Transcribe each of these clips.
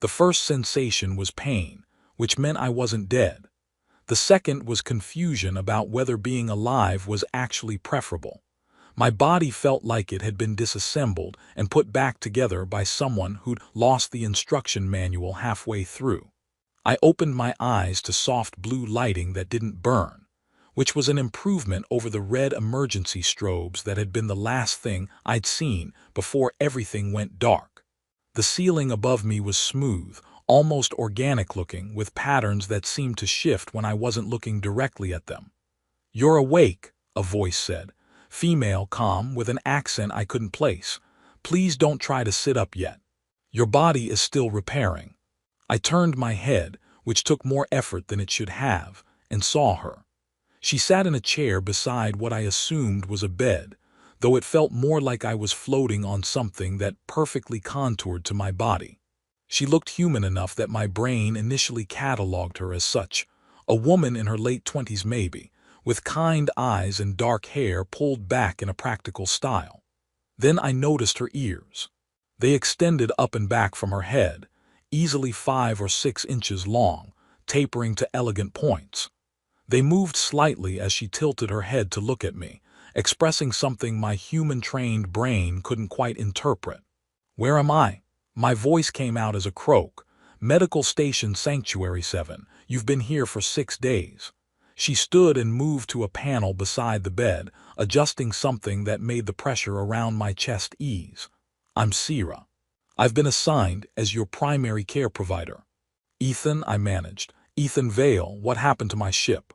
The first sensation was pain, which meant I wasn't dead. The second was confusion about whether being alive was actually preferable. My body felt like it had been disassembled and put back together by someone who'd lost the instruction manual halfway through. I opened my eyes to soft blue lighting that didn't burn, which was an improvement over the red emergency strobes that had been the last thing I'd seen before everything went dark. The ceiling above me was smooth, almost organic-looking, with patterns that seemed to shift when I wasn't looking directly at them. "You're awake," a voice said, female, calm, with an accent I couldn't place. "Please don't try to sit up yet. Your body is still repairing." I turned my head, which took more effort than it should have, and saw her. She sat in a chair beside what I assumed was a bed, though it felt more like I was floating on something that perfectly contoured to my body. She looked human enough that my brain initially cataloged her as such, a woman in her late 20s maybe, with kind eyes and dark hair pulled back in a practical style. Then I noticed her ears. They extended up and back from her head, easily 5 or 6 inches long, tapering to elegant points. They moved slightly as she tilted her head to look at me, expressing something my human-trained brain couldn't quite interpret. "Where am I?" My voice came out as a croak. "Medical Station Sanctuary 7. You've been here for 6 days. She stood and moved to a panel beside the bed, adjusting something that made the pressure around my chest ease. "I'm Sierra. I've been assigned as your primary care provider." "Ethan," I managed. "Ethan Vale, what happened to my ship?"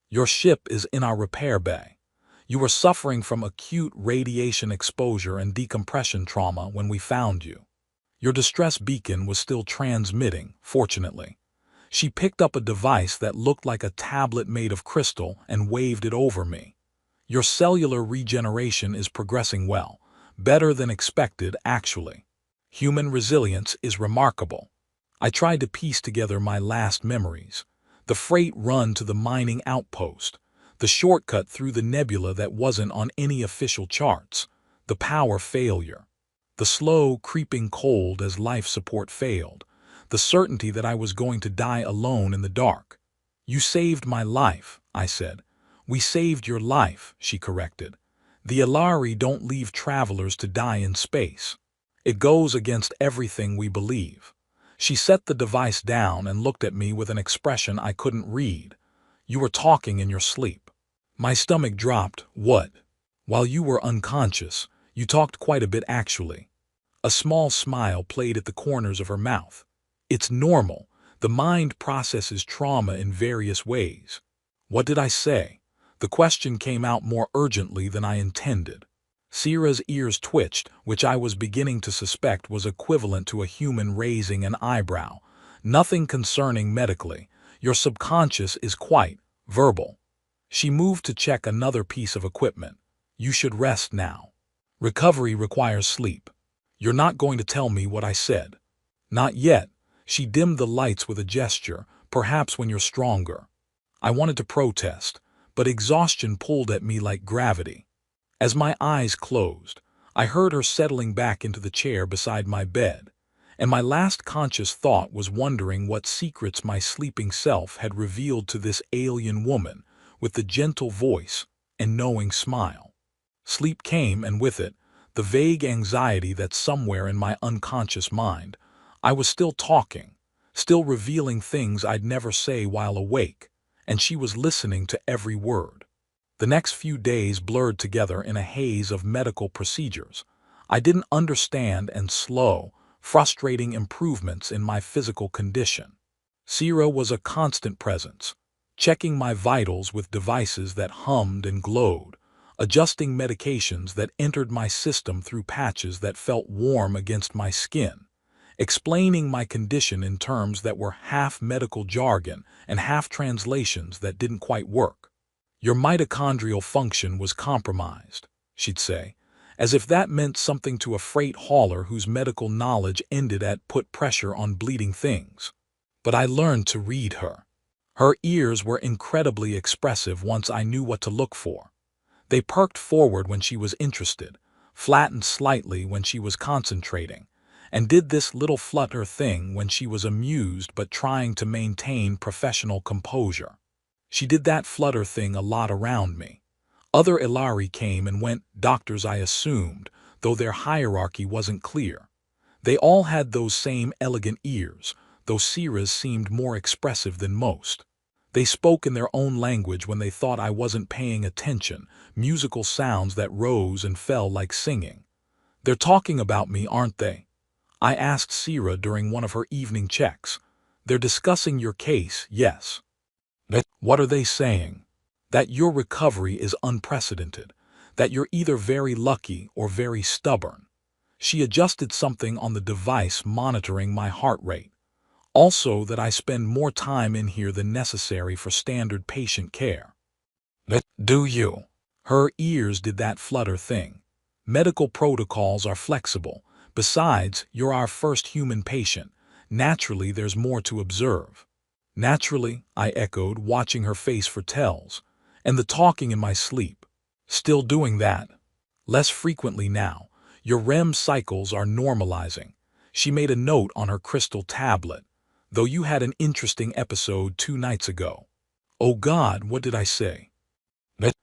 "Your ship is in our repair bay. You were suffering from acute radiation exposure and decompression trauma when we found you. Your distress beacon was still transmitting, fortunately." She picked up a device that looked like a tablet made of crystal and waved it over me. "Your cellular regeneration is progressing well, better than expected, actually. Human resilience is remarkable." I tried to piece together my last memories. The freight run to the mining outpost, the shortcut through the nebula that wasn't on any official charts, the power failure, the slow, creeping cold as life support failed, the certainty that I was going to die alone in the dark. "You saved my life," I said. "We saved your life," she corrected. "The Ilari don't leave travelers to die in space. It goes against everything we believe." She set the device down and looked at me with an expression I couldn't read. "You were talking in your sleep." My stomach dropped. "What?" "While you were unconscious, you talked quite a bit actually." A small smile played at the corners of her mouth. "It's normal. The mind processes trauma in various ways." What did I say? The question came out more urgently than I intended. Sierra's ears twitched, which I was beginning to suspect was equivalent to a human raising an eyebrow. "Nothing concerning medically. Your subconscious is quite verbal." She moved to check another piece of equipment. "You should rest now. Recovery requires sleep." "You're not going to tell me what I said." "Not yet." She dimmed the lights with a gesture. "Perhaps when you're stronger." I wanted to protest, but exhaustion pulled at me like gravity. As my eyes closed, I heard her settling back into the chair beside my bed, and my last conscious thought was wondering what secrets my sleeping self had revealed to this alien woman with the gentle voice and knowing smile. Sleep came, and with it, the vague anxiety that somewhere in my unconscious mind, I was still talking, still revealing things I'd never say while awake, and she was listening to every word. The next few days blurred together in a haze of medical procedures. I didn't understand, and slow, frustrating improvements in my physical condition. Sierra was a constant presence, checking my vitals with devices that hummed and glowed, adjusting medications that entered my system through patches that felt warm against my skin, explaining my condition in terms that were half medical jargon and half translations that didn't quite work. "Your mitochondrial function was compromised," she'd say, as if that meant something to a freight hauler whose medical knowledge ended at "put pressure on bleeding things." But I learned to read her. Her ears were incredibly expressive once I knew what to look for. They perked forward when she was interested, flattened slightly when she was concentrating, and did this little flutter thing when she was amused but trying to maintain professional composure. She did that flutter thing a lot around me. Other Ilari came and went, doctors I assumed, though their hierarchy wasn't clear. They all had those same elegant ears, though Sira's seemed more expressive than most. They spoke in their own language when they thought I wasn't paying attention, musical sounds that rose and fell like singing. They're talking about me, aren't they? I asked Sira during one of her evening checks. They're discussing your case, yes. What are they saying? That your recovery is unprecedented, that you're either very lucky or very stubborn. She adjusted something on the device monitoring my heart rate. Also that I spend more time in here than necessary for standard patient care. Do you? Her ears did that flutter thing. Medical protocols are flexible. Besides, you're our first human patient. Naturally, there's more to observe. Naturally, I echoed, watching her face for tells. And the talking in my sleep. Still doing that. Less frequently now. Your REM cycles are normalizing. She made a note on her crystal tablet. Though you had an interesting episode 2 nights ago. Oh God, what did I say?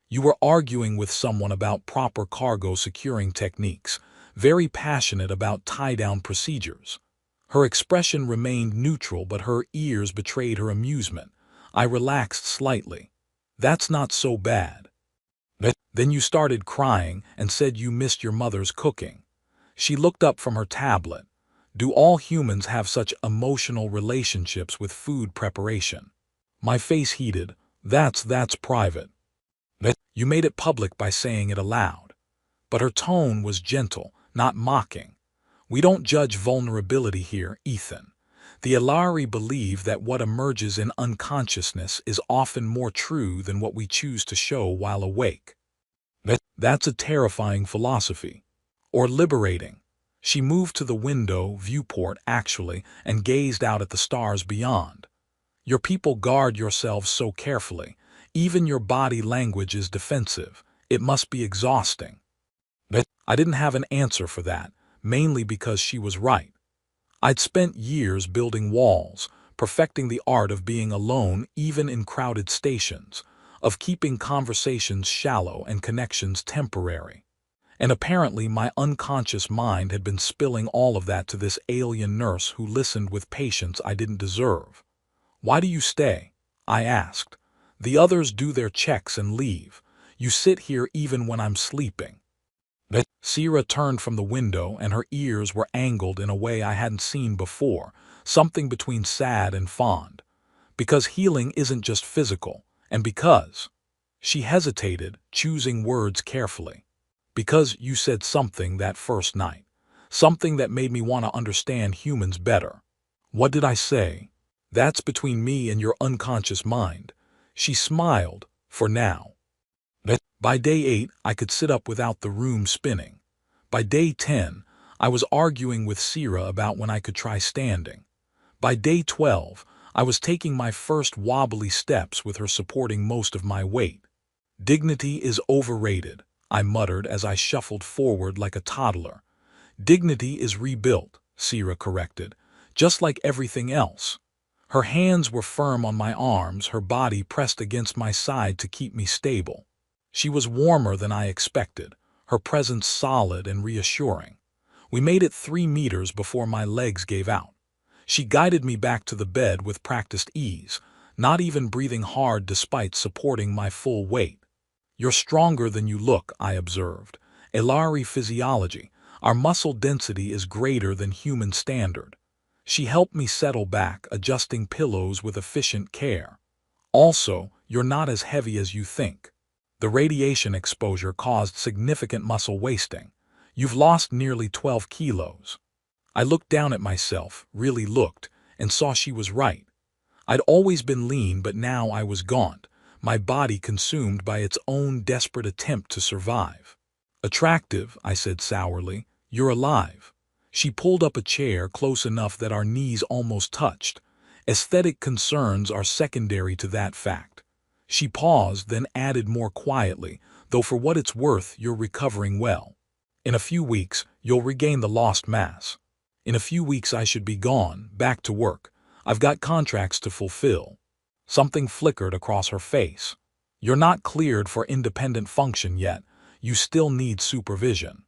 You were arguing with someone about proper cargo securing techniques, very passionate about tie-down procedures. Her expression remained neutral, but her ears betrayed her amusement. I relaxed slightly. That's not so bad. Then you started crying and said you missed your mother's cooking. She looked up from her tablet. Do all humans have such emotional relationships with food preparation? My face heated. That's private. You made it public by saying it aloud. But her tone was gentle, not mocking. We don't judge vulnerability here, Ethan. The Ilari believe that what emerges in unconsciousness is often more true than what we choose to show while awake. That's a terrifying philosophy. Or liberating. She moved to the window, viewport actually, and gazed out at the stars beyond. Your people guard yourselves so carefully. Even your body language is defensive. It must be exhausting. I didn't have an answer for that, mainly because she was right. I'd spent years building walls, perfecting the art of being alone even in crowded stations, of keeping conversations shallow and connections temporary. And apparently my unconscious mind had been spilling all of that to this alien nurse who listened with patience I didn't deserve. Why do you stay? I asked. The others do their checks and leave. You sit here even when I'm sleeping. Sira turned from the window and her ears were angled in a way I hadn't seen before, something between sad and fond. Because healing isn't just physical, and because... She hesitated, choosing words carefully. Because you said something that first night. Something that made me want to understand humans better. What did I say? That's between me and your unconscious mind. She smiled, for now. By day 8, I could sit up without the room spinning. By day 10, I was arguing with Sira about when I could try standing. By day 12, I was taking my first wobbly steps with her supporting most of my weight. Dignity is overrated, I muttered as I shuffled forward like a toddler. Dignity is rebuilt, Sira corrected, just like everything else. Her hands were firm on my arms, her body pressed against my side to keep me stable. She was warmer than I expected, her presence solid and reassuring. We made it 3 meters before my legs gave out. She guided me back to the bed with practiced ease, not even breathing hard despite supporting my full weight. You're stronger than you look, I observed. Ilari physiology, our muscle density is greater than human standard. She helped me settle back, adjusting pillows with efficient care. Also, you're not as heavy as you think. The radiation exposure caused significant muscle wasting. You've lost nearly 12 kilos. I looked down at myself, really looked, and saw she was right. I'd always been lean, but now I was gaunt, my body consumed by its own desperate attempt to survive. Attractive, I said sourly. You're alive. She pulled up a chair close enough that our knees almost touched. Aesthetic concerns are secondary to that fact. She paused, then added more quietly, though for what it's worth, you're recovering well. In a few weeks, you'll regain the lost mass. In a few weeks I should be gone, back to work. I've got contracts to fulfill. Something flickered across her face. You're not cleared for independent function yet. You still need supervision.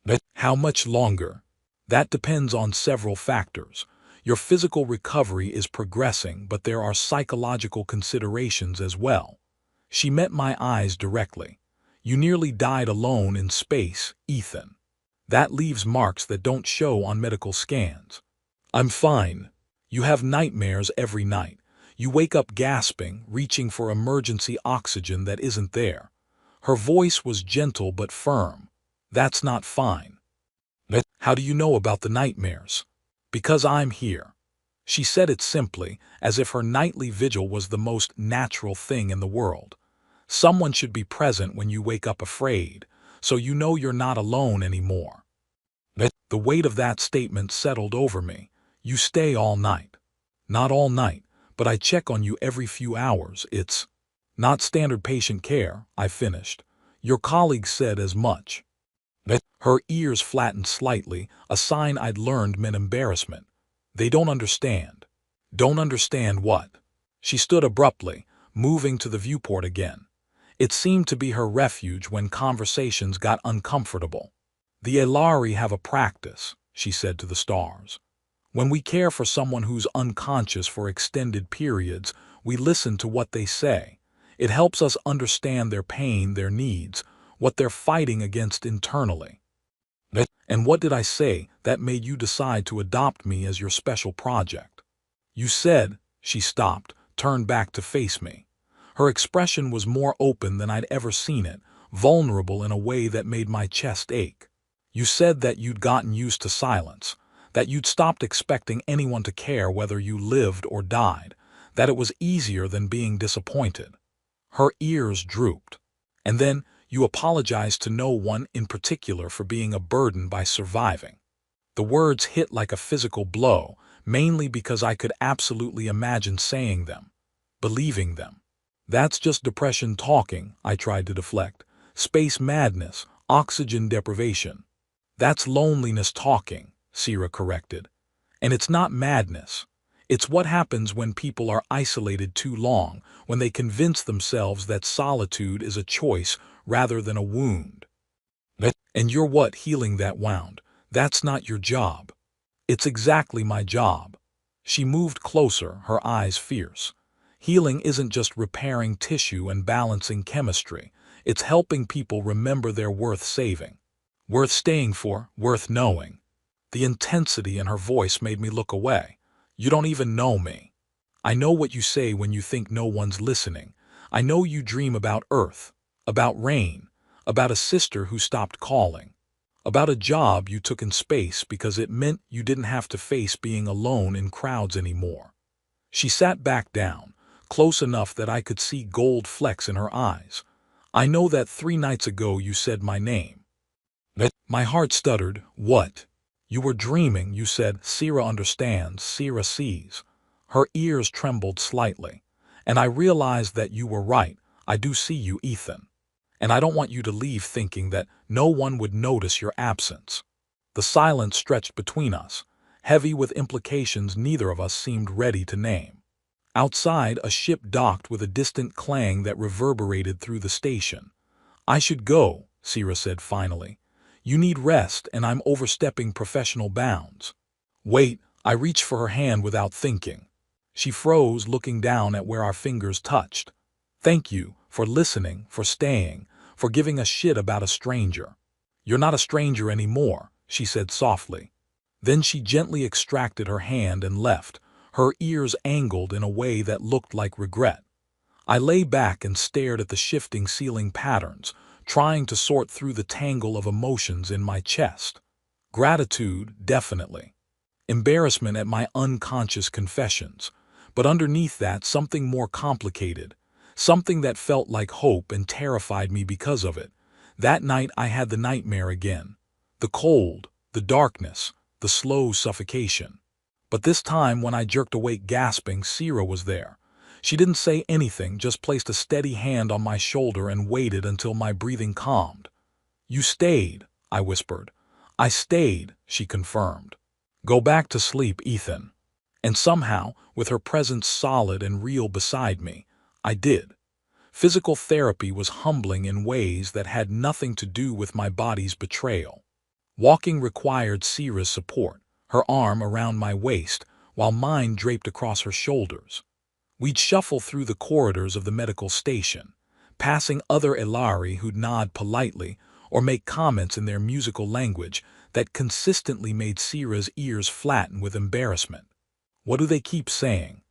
But how much longer? That depends on several factors. Your physical recovery is progressing, but there are psychological considerations as well. She met my eyes directly. You nearly died alone in space, Ethan. That leaves marks that don't show on medical scans. I'm fine. You have nightmares every night. You wake up gasping, reaching for emergency oxygen that isn't there. Her voice was gentle but firm. That's not fine. How do you know about the nightmares? Because I'm here. She said it simply, as if her nightly vigil was the most natural thing in the world. Someone should be present when you wake up afraid, so you know you're not alone anymore. The weight of that statement settled over me. You stay all night. Not all night, but I check on you every few hours. It's not standard patient care, I finished. Your colleague said as much. Her ears flattened slightly, a sign I'd learned meant embarrassment. They don't understand. Don't understand what? She stood abruptly, moving to the viewport again. It seemed to be her refuge when conversations got uncomfortable. The Elari have a practice, she said to the stars. When we care for someone who's unconscious for extended periods, we listen to what they say. It helps us understand their pain, their needs, what they're fighting against internally. And what did I say that made you decide to adopt me as your special project? You said, she stopped, turned back to face me. Her expression was more open than I'd ever seen it, vulnerable in a way that made my chest ache. You said that you'd gotten used to silence, that you'd stopped expecting anyone to care whether you lived or died, that it was easier than being disappointed. Her ears drooped. And then, you apologized to no one in particular for being a burden by surviving. The words hit like a physical blow, mainly because I could absolutely imagine saying them, believing them. That's just depression talking, I tried to deflect. Space madness, oxygen deprivation. That's loneliness talking, Sira corrected. And it's not madness. It's what happens when people are isolated too long, when they convince themselves that solitude is a choice rather than a wound. And you're what healing that wound. That's not your job. It's exactly my job. She moved closer, her eyes fierce. Healing isn't just repairing tissue and balancing chemistry. It's helping people remember they're worth saving, worth staying for, worth knowing. The intensity in her voice made me look away. You don't even know me. I know what you say when you think no one's listening. I know you dream about Earth, about rain, about a sister who stopped calling, about a job you took in space because it meant you didn't have to face being alone in crowds anymore. She sat back down, close enough that I could see gold flecks in her eyes. I know that 3 nights ago you said my name. My heart stuttered. What? You were dreaming, you said. Sira understands, Sira sees. Her ears trembled slightly. And I realized that you were right. I do see you, Ethan. And I don't want you to leave thinking that no one would notice your absence. The silence stretched between us, heavy with implications neither of us seemed ready to name. Outside, a ship docked with a distant clang that reverberated through the station. I should go, Sira said finally. You need rest, and I'm overstepping professional bounds. Wait, I reached for her hand without thinking. She froze, looking down at where our fingers touched. Thank you for listening, for staying, for giving a shit about a stranger. You're not a stranger anymore, she said softly. Then she gently extracted her hand and left, her ears angled in a way that looked like regret. I lay back and stared at the shifting ceiling patterns, trying to sort through the tangle of emotions in my chest. Gratitude, definitely. Embarrassment at my unconscious confessions. But underneath that, something more complicated. Something that felt like hope and terrified me because of it. That night I had the nightmare again. The cold, the darkness, the slow suffocation. But this time when I jerked awake gasping, Sira was there. She didn't say anything, just placed a steady hand on my shoulder and waited until my breathing calmed. You stayed, I whispered. I stayed, she confirmed. Go back to sleep, Ethan. And somehow, with her presence solid and real beside me, I did. Physical therapy was humbling in ways that had nothing to do with my body's betrayal. Walking required Sierra's support, her arm around my waist, while mine draped across her shoulders. We'd shuffle through the corridors of the medical station, passing other Elari who'd nod politely or make comments in their musical language that consistently made Sierra's ears flatten with embarrassment. What do they keep saying?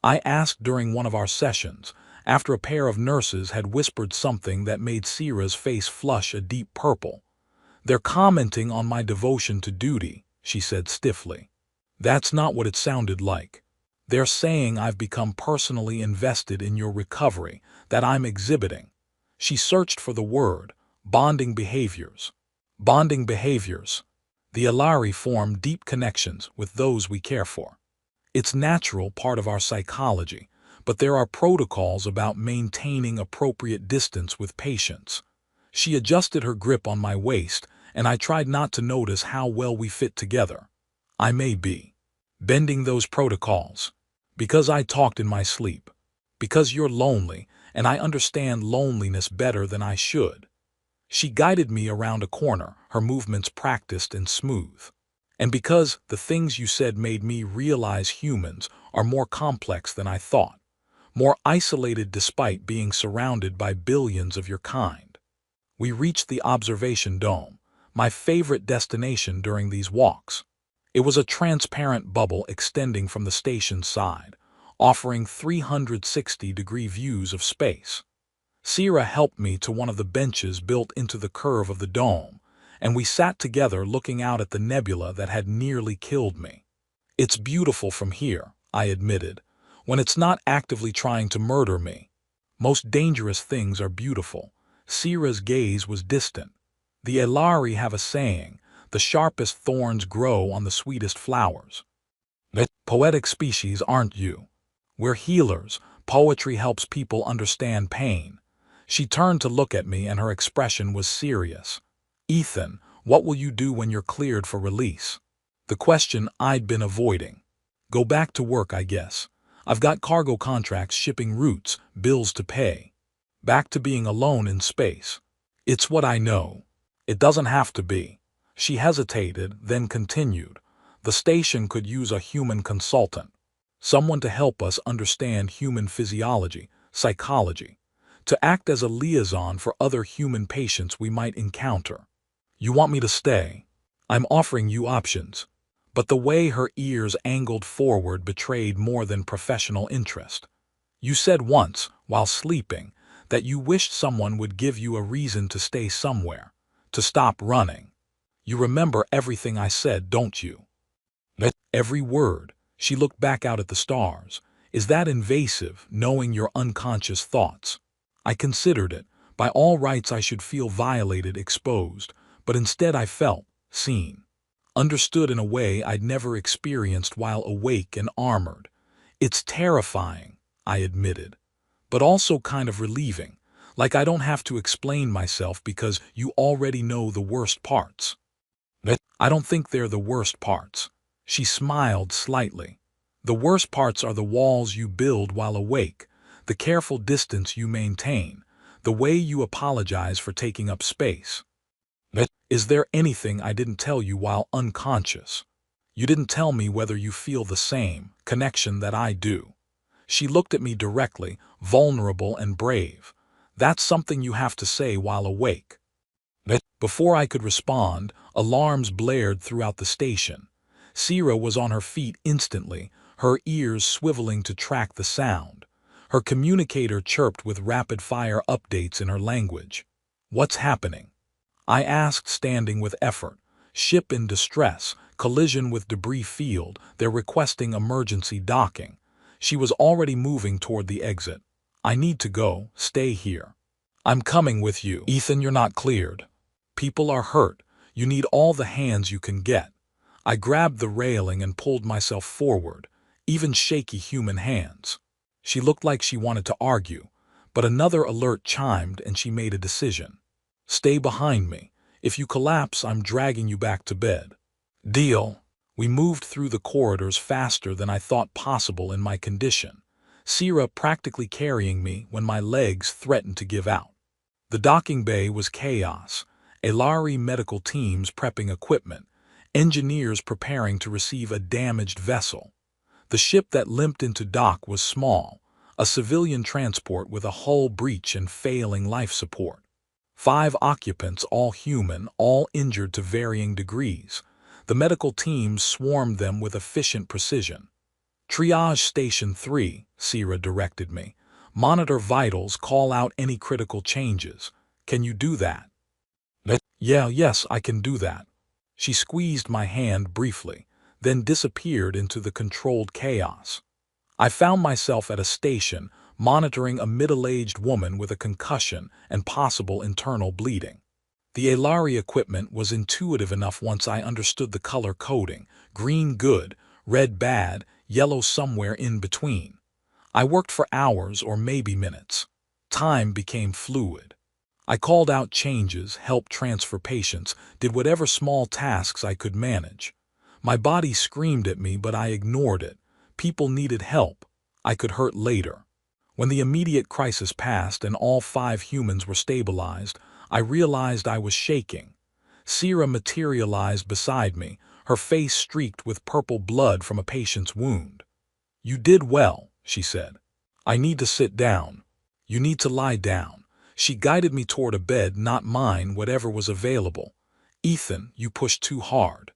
I asked during one of our sessions, after a pair of nurses had whispered something that made Sierra's face flush a deep purple. They're commenting on my devotion to duty, she said stiffly. That's not what it sounded like. They're saying I've become personally invested in your recovery, that I'm exhibiting. She searched for the word, bonding behaviors. Bonding behaviors. The Elari form deep connections with those we care for. It's natural part of our psychology, but there are protocols about maintaining appropriate distance with patients. She adjusted her grip on my waist, and I tried not to notice how well we fit together. I may be bending those protocols because I talked in my sleep, because you're lonely, and I understand loneliness better than I should. She guided me around a corner, her movements practiced and smooth. And because the things you said made me realize humans are more complex than I thought, more isolated despite being surrounded by billions of your kind. We reached the observation dome, my favorite destination during these walks. It was a transparent bubble extending from the station's side, offering 360-degree views of space. Sierra helped me to one of the benches built into the curve of the dome, and we sat together looking out at the nebula that had nearly killed me. It's beautiful from here, I admitted, when it's not actively trying to murder me. Most dangerous things are beautiful. Sierra's gaze was distant. The Elari have a saying, the sharpest thorns grow on the sweetest flowers. Poetic species aren't you. We're healers. Poetry helps people understand pain. She turned to look at me and her expression was serious. Ethan, what will you do when you're cleared for release? The question I'd been avoiding. Go back to work, I guess. I've got cargo contracts, shipping routes, bills to pay. Back to being alone in space. It's what I know. It doesn't have to be. She hesitated, then continued. The station could use a human consultant. Someone to help us understand human physiology, psychology. To act as a liaison for other human patients we might encounter. You want me to stay? I'm offering you options. But the way her ears angled forward betrayed more than professional interest. You said once, while sleeping, that you wished someone would give you a reason to stay somewhere, to stop running. You remember everything I said, don't you? Every word. She looked back out at the stars. Is that invasive, knowing your unconscious thoughts? I considered it. By all rights I should feel violated, exposed, but instead I felt seen. Understood in a way I'd never experienced while awake and armored. It's terrifying, I admitted, but also kind of relieving, like I don't have to explain myself because you already know the worst parts. I don't think they're the worst parts. She smiled slightly. The worst parts are the walls you build while awake, the careful distance you maintain, the way you apologize for taking up space. Is there anything I didn't tell you while unconscious? You didn't tell me whether you feel the same connection that I do. She looked at me directly, vulnerable and brave. That's something you have to say while awake. Before I could respond, alarms blared throughout the station. Sierra was on her feet instantly, her ears swiveling to track the sound. Her communicator chirped with rapid-fire updates in her language. What's happening? I asked, standing with effort. Ship in distress, collision with debris field, they're requesting emergency docking. She was already moving toward the exit. I need to go, stay here. I'm coming with you. Ethan, you're not cleared. People are hurt. You need all the hands you can get. I grabbed the railing and pulled myself forward, even shaky human hands. She looked like she wanted to argue, but another alert chimed and she made a decision. Stay behind me. If you collapse, I'm dragging you back to bed. Deal. We moved through the corridors faster than I thought possible in my condition, Sira practically carrying me when my legs threatened to give out. The docking bay was chaos, Elari medical teams prepping equipment, engineers preparing to receive a damaged vessel. The ship that limped into dock was small, a civilian transport with a hull breach and failing life support. 5 occupants, all human, all injured to varying degrees. The medical teams swarmed them with efficient precision. Triage Station 3, Sira directed me. Monitor vitals, call out any critical changes. Can you do that? Yes, I can do that. She squeezed my hand briefly, then disappeared into the controlled chaos. I found myself at a station, monitoring a middle-aged woman with a concussion and possible internal bleeding. The Elari equipment was intuitive enough once I understood the color coding: green good, red bad, yellow somewhere in between. I worked for hours or maybe minutes. Time became fluid. I called out changes, helped transfer patients, did whatever small tasks I could manage. My body screamed at me, but I ignored it. People needed help. I could hurt later. When the immediate crisis passed and all 5 humans were stabilized, I realized I was shaking. Sira materialized beside me, her face streaked with purple blood from a patient's wound. "You did well," she said. "I need to sit down." "You need to lie down." She guided me toward a bed, not mine, whatever was available. "Ethan, you pushed too hard."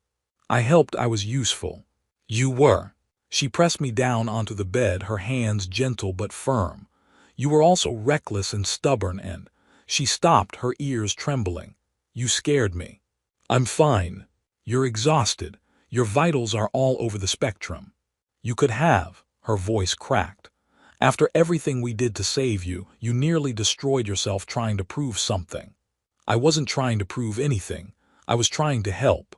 I helped. I was useful. "You were." She pressed me down onto the bed, her hands gentle but firm. "You were also reckless and stubborn and—" She stopped, her ears trembling. "You scared me." "I'm fine." "You're exhausted. Your vitals are all over the spectrum." "You could have." Her voice cracked. "After everything we did to save you, you nearly destroyed yourself trying to prove something." "I wasn't trying to prove anything. I was trying to help."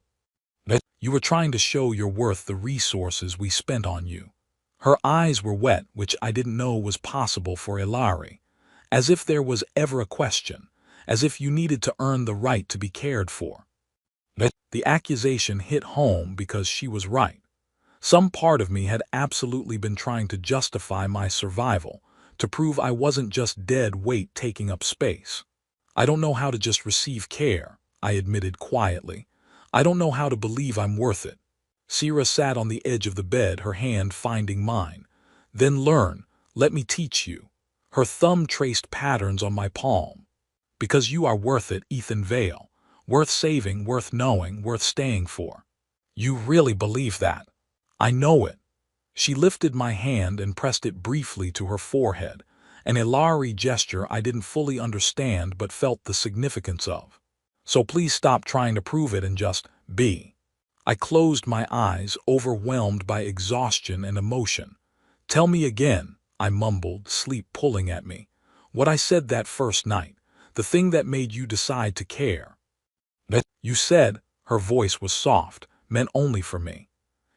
"You were trying to show your worth, the resources we spent on you." Her eyes were wet, which I didn't know was possible for Elari. As if there was ever a question. As if you needed to earn the right to be cared for. The accusation hit home because she was right. Some part of me had absolutely been trying to justify my survival, to prove I wasn't just dead weight taking up space. "I don't know how to just receive care," I admitted quietly. "I don't know how to believe I'm worth it." Sira sat on the edge of the bed, her hand finding mine. "Then learn. Let me teach you." Her thumb traced patterns on my palm. "Because you are worth it, Ethan Vale. Worth saving, worth knowing, worth staying for." "You really believe that?" "I know it." She lifted my hand and pressed it briefly to her forehead, an Elari gesture I didn't fully understand but felt the significance of. "So please stop trying to prove it and just be." I closed my eyes, overwhelmed by exhaustion and emotion. "Tell me again," I mumbled, sleep pulling at me. "What I said that first night, the thing that made you decide to care." "You said," her voice was soft, "meant only for me.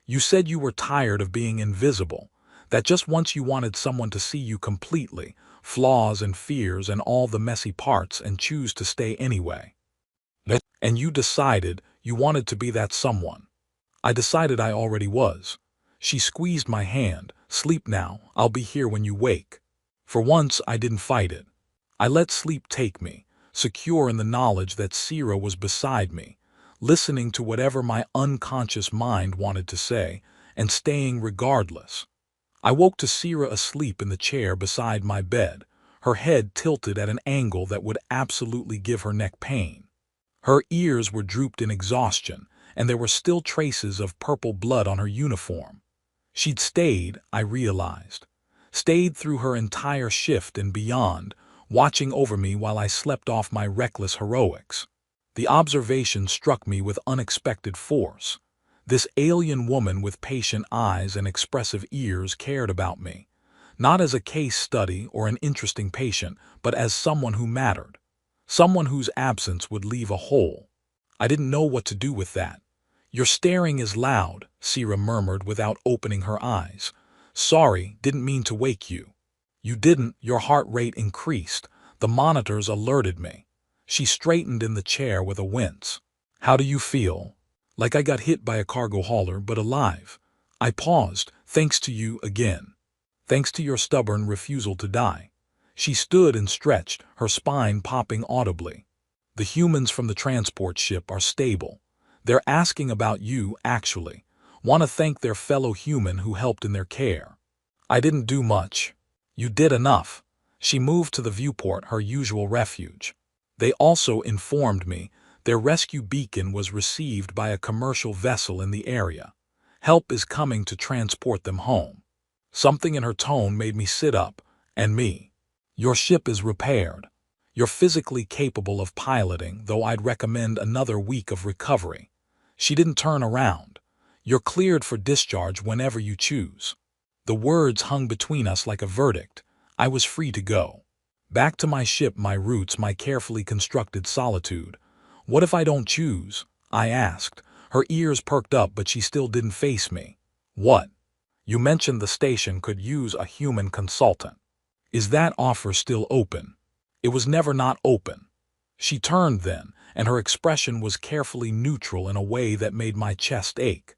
You said you were tired of being invisible, that just once you wanted someone to see you completely, flaws and fears and all the messy parts, and choose to stay anyway. And you decided you wanted to be that someone." "I decided I already was." She squeezed my hand. "Sleep now. I'll be here when you wake." For once, I didn't fight it. I let sleep take me, secure in the knowledge that Sira was beside me, listening to whatever my unconscious mind wanted to say, and staying regardless. I woke to Sira asleep in the chair beside my bed, her head tilted at an angle that would absolutely give her neck pain. Her ears were drooped in exhaustion, and there were still traces of purple blood on her uniform. She'd stayed, I realized. Stayed through her entire shift and beyond, watching over me while I slept off my reckless heroics. The observation struck me with unexpected force. This alien woman with patient eyes and expressive ears cared about me, not as a case study or an interesting patient, but as someone who mattered. Someone whose absence would leave a hole. I didn't know what to do with that. "Your staring is loud," Sira murmured without opening her eyes. "Sorry, didn't mean to wake you." "You didn't." Your heart rate increased. The monitors alerted me. She straightened in the chair with a wince. "How do you feel?" Like I got hit by a cargo hauler, but alive. I paused, thanks to you again. Thanks to your stubborn refusal to die. She stood and stretched, her spine popping audibly. The humans from the transport ship are stable. They're asking about you, actually. Want to thank their fellow human who helped in their care. I didn't do much. You did enough. She moved to the viewport, her usual refuge. They also informed me their rescue beacon was received by a commercial vessel in the area. Help is coming to transport them home. Something in her tone made me sit up, and me. Your ship is repaired. You're physically capable of piloting, though I'd recommend another week of recovery. She didn't turn around. You're cleared for discharge whenever you choose. The words hung between us like a verdict. I was free to go. Back to my ship, my roots, my carefully constructed solitude. What if I don't choose? I asked. Her ears perked up, but she still didn't face me. What? You mentioned the station could use a human consultant. Is that offer still open? It was never not open. She turned then, and her expression was carefully neutral in a way that made my chest ache.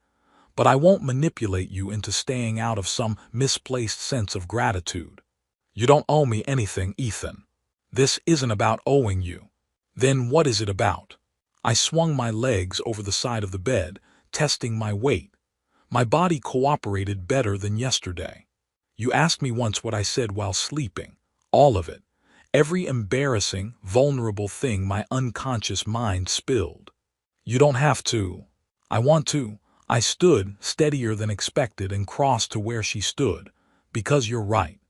But I won't manipulate you into staying out of some misplaced sense of gratitude. You don't owe me anything, Ethan. This isn't about owing you. Then what is it about? I swung my legs over the side of the bed, testing my weight. My body cooperated better than yesterday. You asked me once what I said while sleeping. All of it. Every embarrassing, vulnerable thing my unconscious mind spilled. You don't have to. I want to. I stood, steadier than expected, and crossed to where she stood. Because you're right.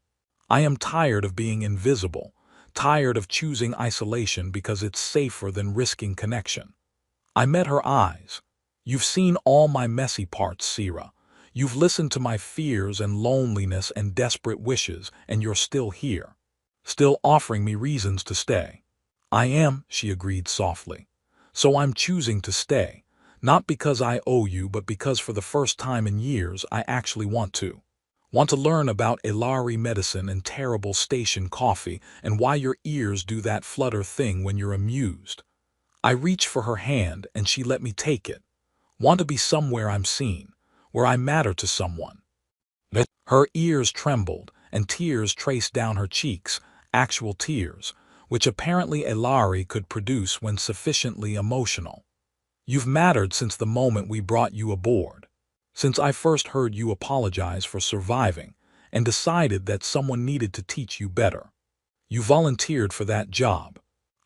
I am tired of being invisible. Tired of choosing isolation because it's safer than risking connection. I met her eyes. You've seen all my messy parts, Sierra. You've listened to my fears and loneliness and desperate wishes, and you're still here. Still offering me reasons to stay. I am, she agreed softly. So I'm choosing to stay. Not because I owe you, but because for the first time in years I actually want to. Want to learn about Ilari medicine and terrible station coffee and why your ears do that flutter thing when you're amused. I reached for her hand and she let me take it. Want to be somewhere I'm seen, where I matter to someone. Her ears trembled and tears traced down her cheeks, actual tears, which apparently Ilari could produce when sufficiently emotional. You've mattered since the moment we brought you aboard. Since I first heard you apologize for surviving and decided that someone needed to teach you better. You volunteered for that job.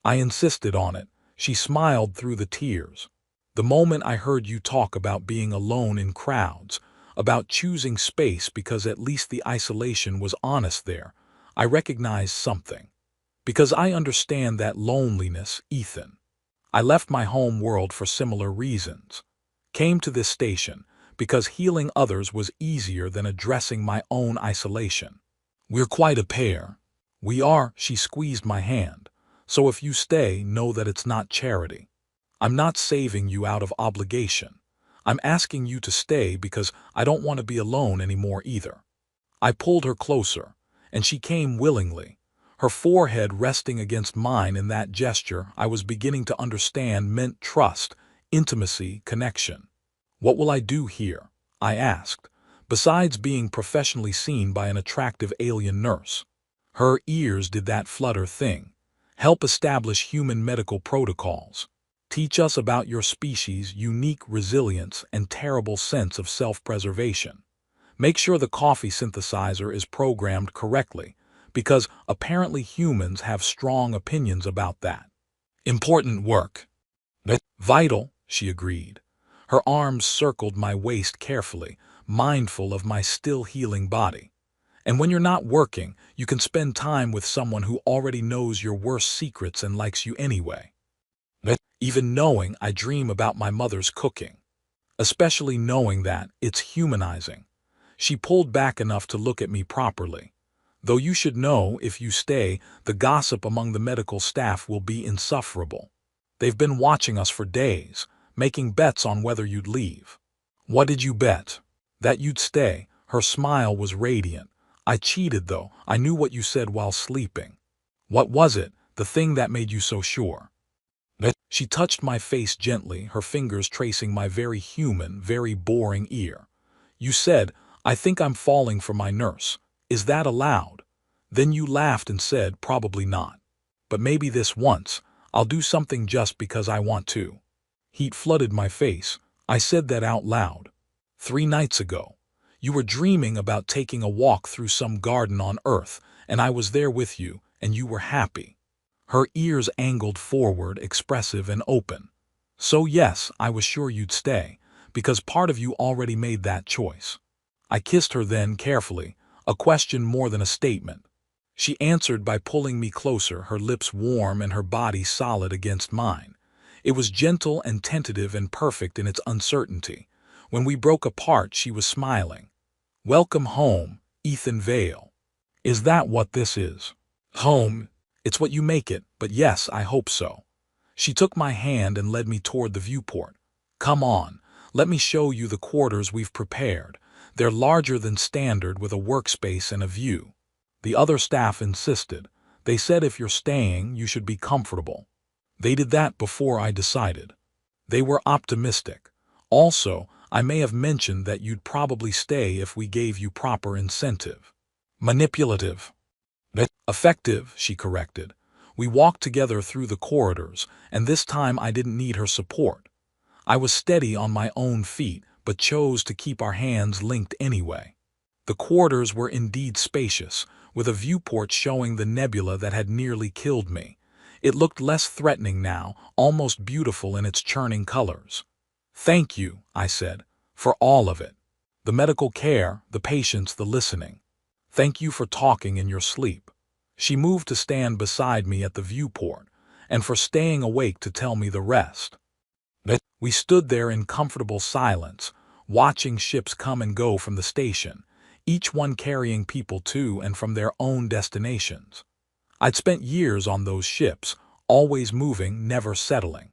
I insisted on it. She smiled through the tears. The moment I heard you talk about being alone in crowds, about choosing space because at least the isolation was honest there, I recognized something. Because I understand that loneliness, Ethan. I left my home world for similar reasons. Came to this station because healing others was easier than addressing my own isolation. We're quite a pair. We are, she squeezed my hand. So if you stay, know that it's not charity. I'm not saving you out of obligation. I'm asking you to stay because I don't want to be alone anymore either. I pulled her closer, and she came willingly. Her forehead resting against mine in that gesture I was beginning to understand meant trust, intimacy, connection. What will I do here? I asked, besides being professionally seen by an attractive alien nurse. Her ears did that flutter thing. Help establish human medical protocols. Teach us about your species' unique resilience and terrible sense of self-preservation. Make sure the coffee synthesizer is programmed correctly, because apparently humans have strong opinions about that. Important work. Vital, she agreed. Her arms circled my waist carefully, mindful of my still healing body. And when you're not working, you can spend time with someone who already knows your worst secrets and likes you anyway. Even knowing I dream about my mother's cooking. Especially knowing that it's humanizing. She pulled back enough to look at me properly. Though you should know, if you stay, the gossip among the medical staff will be insufferable. They've been watching us for days, making bets on whether you'd leave. What did you bet? That you'd stay. Her smile was radiant. I cheated, though. I knew what you said while sleeping. What was it, the thing that made you so sure? She touched my face gently, her fingers tracing my very human, very boring ear. You said, "I think I'm falling for my nurse. Is that allowed?" Then you laughed and said, "Probably not. But maybe this once, I'll do something just because I want to." Heat flooded my face. I said that out loud. 3 nights ago. You were dreaming about taking a walk through some garden on Earth, and I was there with you, and you were happy. Her ears angled forward, expressive and open. So yes, I was sure you'd stay, because part of you already made that choice. I kissed her then carefully, a question more than a statement. She answered by pulling me closer, her lips warm and her body solid against mine. It was gentle and tentative and perfect in its uncertainty. When we broke apart, she was smiling. "Welcome home, Ethan Vale." Is that what this is? Home? It's what you make it, but yes, I hope so. She took my hand and led me toward the viewport. "Come on, let me show you the quarters we've prepared. They're larger than standard with a workspace and a view." The other staff insisted. They said if you're staying, you should be comfortable. They did that before I decided. They were optimistic. Also, I may have mentioned that you'd probably stay if we gave you proper incentive. Manipulative. Effective, she corrected. We walked together through the corridors, and this time I didn't need her support. I was steady on my own feet, but chose to keep our hands linked anyway. The quarters were indeed spacious, with a viewport showing the nebula that had nearly killed me. It looked less threatening now, almost beautiful in its churning colors. "Thank you," I said, "for all of it. The medical care, the patience, the listening. Thank you for talking in your sleep." She moved to stand beside me at the viewport, and for staying awake to tell me the rest. We stood there in comfortable silence, watching ships come and go from the station, each one carrying people to and from their own destinations. I'd spent years on those ships, always moving, never settling.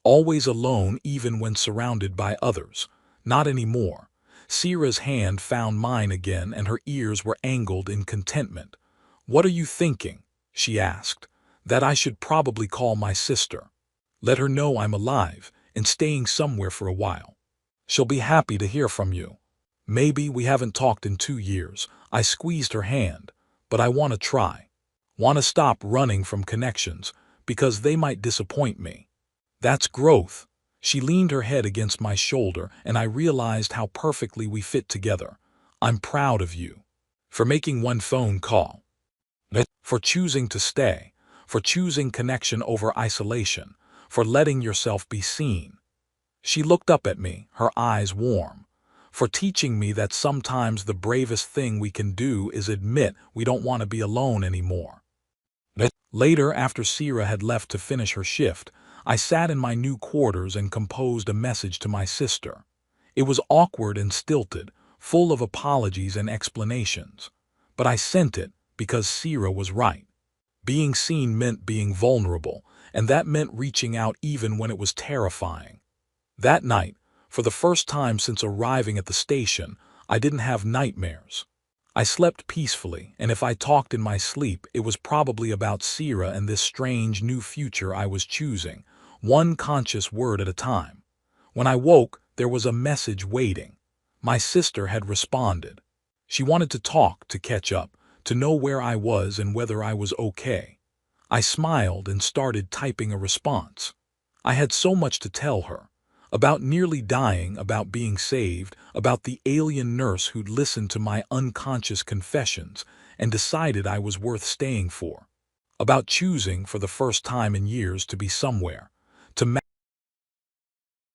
Always alone even when surrounded by others. Not anymore. Sierra's hand found mine again and her ears were angled in contentment. "What are you thinking?" she asked. "That I should probably call my sister. Let her know I'm alive and staying somewhere for a while. She'll be happy to hear from you. Maybe we haven't talked in 2 years." I squeezed her hand. "But I want to try. Want to stop running from connections, because they might disappoint me. That's growth." She leaned her head against my shoulder, and I realized how perfectly we fit together. "I'm proud of you. For making one phone call. For choosing to stay. For choosing connection over isolation. For letting yourself be seen." She looked up at me, her eyes warm. "For teaching me that sometimes the bravest thing we can do is admit we don't want to be alone anymore." Later, after Sierra had left to finish her shift, I sat in my new quarters and composed a message to my sister. It was awkward and stilted, full of apologies and explanations. But I sent it because Sierra was right. Being seen meant being vulnerable, and that meant reaching out even when it was terrifying. That night, for the first time since arriving at the station, I didn't have nightmares. I slept peacefully, and if I talked in my sleep, it was probably about Sierra and this strange new future I was choosing, one conscious word at a time. When I woke, there was a message waiting. My sister had responded. She wanted to talk, to catch up, to know where I was and whether I was okay. I smiled and started typing a response. I had so much to tell her. About nearly dying, about being saved, about the alien nurse who'd listened to my unconscious confessions and decided I was worth staying for. About choosing, for the first time in years, to be somewhere, to